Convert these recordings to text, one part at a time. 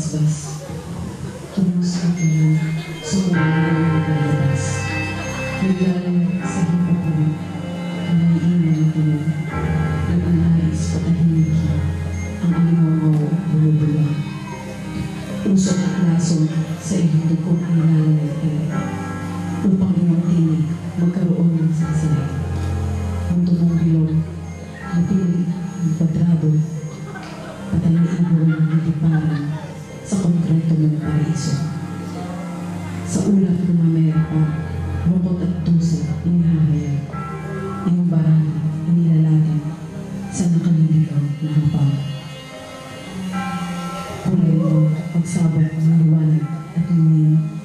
basbas. Tumusok niya sa mga naglalabas. Naglalaya sa himpapawid ang naiiwan na tunog. Nag-anais patahimiki ang alimangaw bumubula. Usok at lason sa iyong dugong nilalayagay upang iyong tinig magkaroon ng sasalay. Ang tubong bilog, ang pilit, ang kwadrado, patay na ibon ng nitiparan sa konkreto ng paraiso. Sa ulap ng Amerika, rukot at tusa inihahayag. Iyong barang inilalagay sa nakaliligaw na hapag. Kulay mo pagsabak ng liwanag at lumin.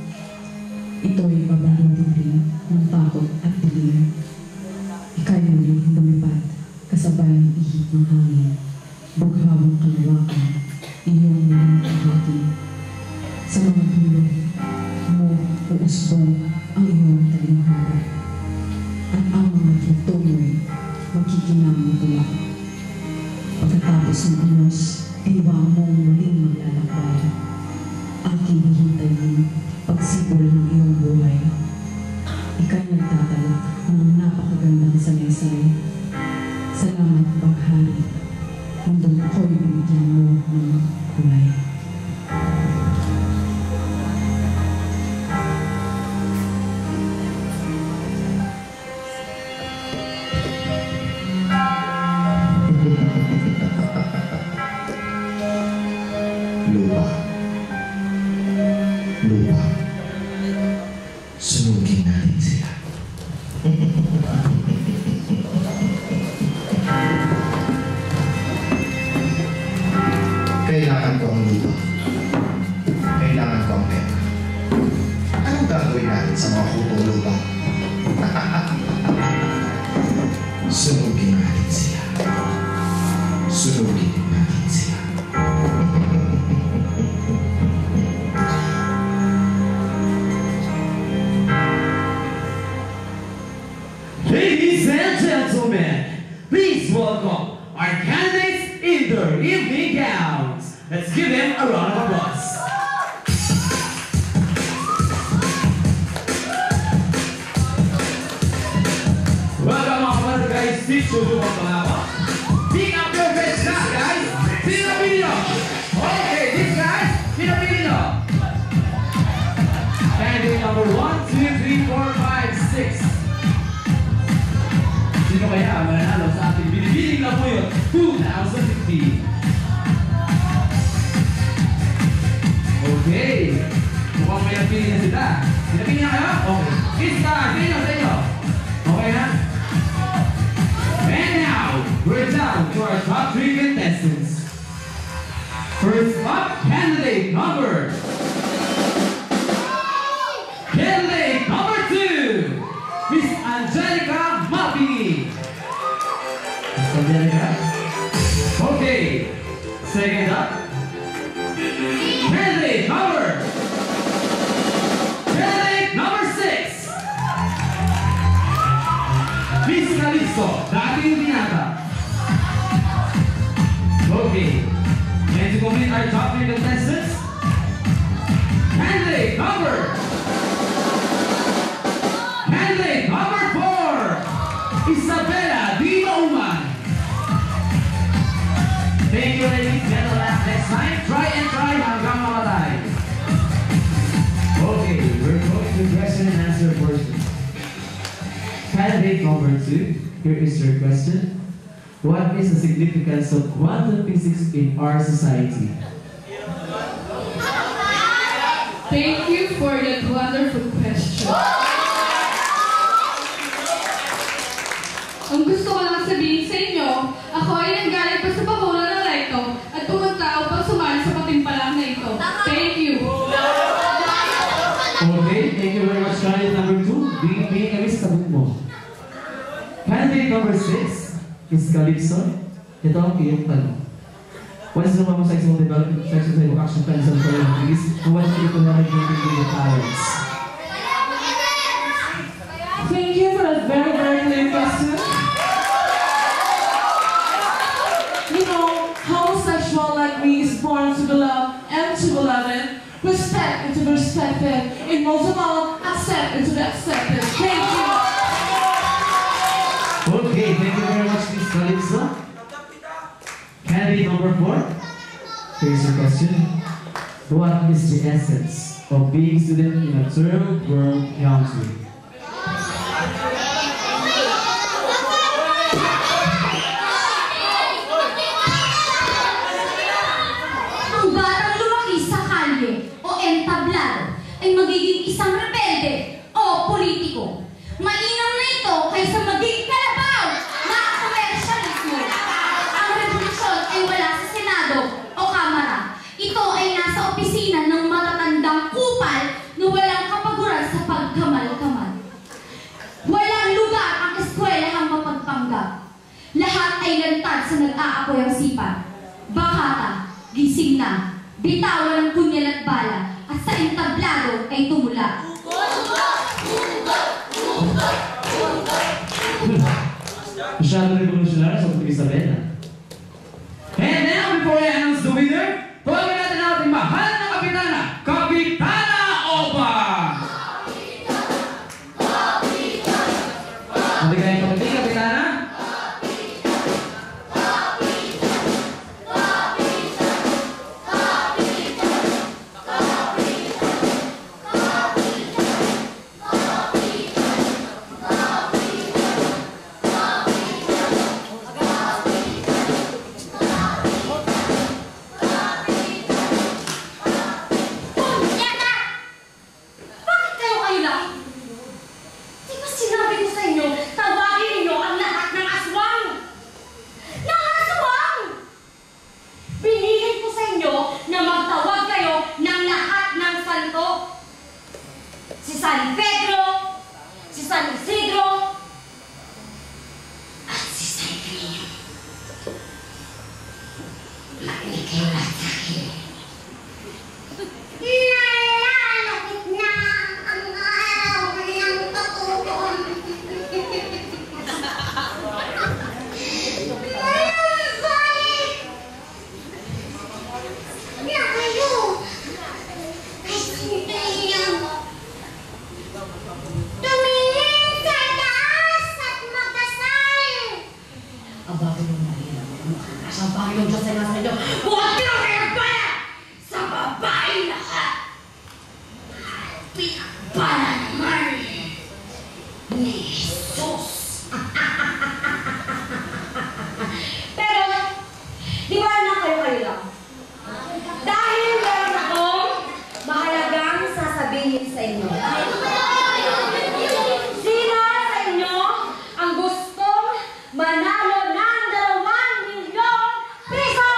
Ito'y babalintindi ng takot at dilim. Ika'y muling lumipad kasabay ng ihip ng hangin. Bughawang kalawakan, iyong muling kahati. Sa mga tulog mo uusbong ang iyong talinghara. At ang mga fruto mo'y magkikinang matulak. Pagkatapos ng anyos, diwa mong muling maglalakbay. Aking hihintayin pagsibol ng iyong buhay. Ika'y nagtatala ng napakagandang sanaysay. Salamat, Baghari. Hanggang ako'y binigyan mo ng kulay. Lupa. Lupa. Sunugin natin sila. Kailangan ko ang lupa. Kailangan ko ang pera. Anong gagawin natin sa mga hutong lupa? Sunugin natin sila. Sunugin natin sila. Ladies and gentlemen, please welcome our candidates in their evening gowns. Let's give them a round of applause. Welcome mga kapatid guys, teacher mo pangako. Pick up your best shot guys. Sino na pili nyo? Okay, this guys, sino pili nyo? Candidate number 1, 2, 3, 4, 5, 6. Sino kaya ang mananalo sa ating binibining na po yun 2015? Okay. Mukhang may napili na sila. Pinapili na kayo? Okay. Isa, pili na sa inyo. Okay na? And now, we're down to our top 3 contestants. First up, candidate number 2, Miss Angelica Mabini. Miss Angelica? Okay. Second up, candidate number 6. Miss Calixto, dating binata. Okay. And to complete our top 3 contestants, candidate number 4, Isabella Di Mauman. Thank you ladies, get the last next time. Try and try hanggang mamatay. Okay, we're going to question and answer portion. Candidate number 2, here is your question. What is the significance of quantum physics in our society? Thank you for that wonderful question. Ang gusto ko lang sabihin sa inyo, ako ay nanggaling pa sa Bacolod ng Recto at pumunta upang sumali sa patimpalang na ito. Thank you. Okay, thank you very much, candidate number 2. Bigay kami sa tabog mo. Candidate number 6 is Calypso. Ito ang iyong tanong. What is the normal sexual development section of action plans on foreign activities? And what is the economic link with parents? Thank you for that very, very clear question. You know, homosexual like me is born to be loved and into 11. We step into perspective. In multiple, accept into the acceptance. Thank you. Okay, thank you very much, Miss Calypso. Candidate number 4. Here's your question. What is the essence of being student in a third world country? Ang batang lumaki sa kalye o entablado ay magiging isang rebelde o politiko. Mainam na ito kaysa maging kalabaw na komersyalismo. Ang revolusyon ay wala sa Senado o Kamara. Ito ay nasa opisina ng matatandang kupal na walang kapaguran sa pagkamal-kamal. Walang lugar ang eskwelahang mapagpanggap. Lahat ay lantad sa nag-aapoy ang sipa. Bakata, gising na, bitawan ng punyal at bala, at sa entablado ay tumula. Masyadong revolutionary sa Puti Isabela. And now, before I announce the winner, tawagin natin ang ating mahal na kapitana, Kapitana Opa! Maligayang kapatid, Kapitana? Si San Pedro, si San Isidro, at si San Camino. Makinig kayo lahat sa akin. Nalalapit na ang araw ng patutuon. Balik na kayo ay sundayang tumingin sa taas at magdasal. Aba ko yung mahirap. Ang Panginoon Diyos ay nasa inyo. Huwag niyo pinagpala sa babae lahat. Pinagpala naman ni Jesus. Pero, di ba na kayo lang? Dahil meron akong mahalagang sasabihin sa inyo. Sino sa inyo ang gustong manalo ng 2 milyong piso?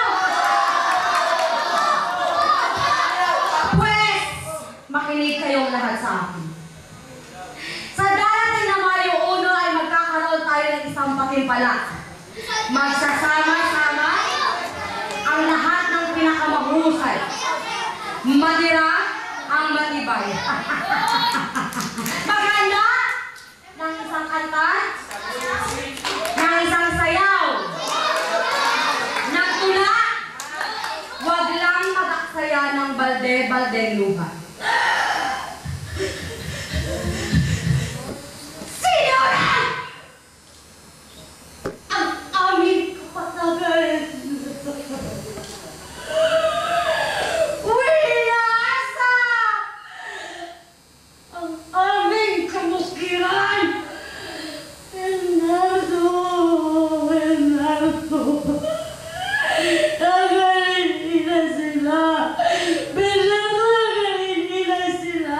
Pwes, makinig kayong lahat sa akin. Sa darating na Mayo 1 ay magkakaroon tayo ng isang patimpalak. Magsasama-sama ang lahat ng pinakamahusay. Madira ang matibay. Maganda ng isang kanta, ng isang sayaw, ng tula, wag lang mag-aksaya ng balde-baldeng luha. Sino na ang aming kapatagan? Winasa ang aming kamuskiran. Bernardo. Nagaling nila sila. Bernardo, nagaling nila sila.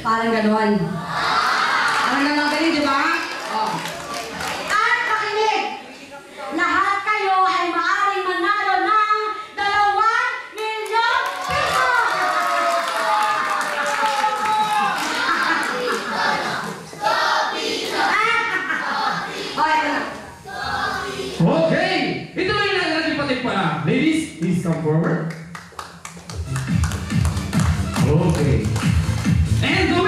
Parang gano'n. Parang nagaling, di ba? Oh. At makinig, lahat kayo ay maaaring manalo ng 2 milyong piso! Okay! Ituloy na natin patimpala. Ladies, please come forward. Okay. And the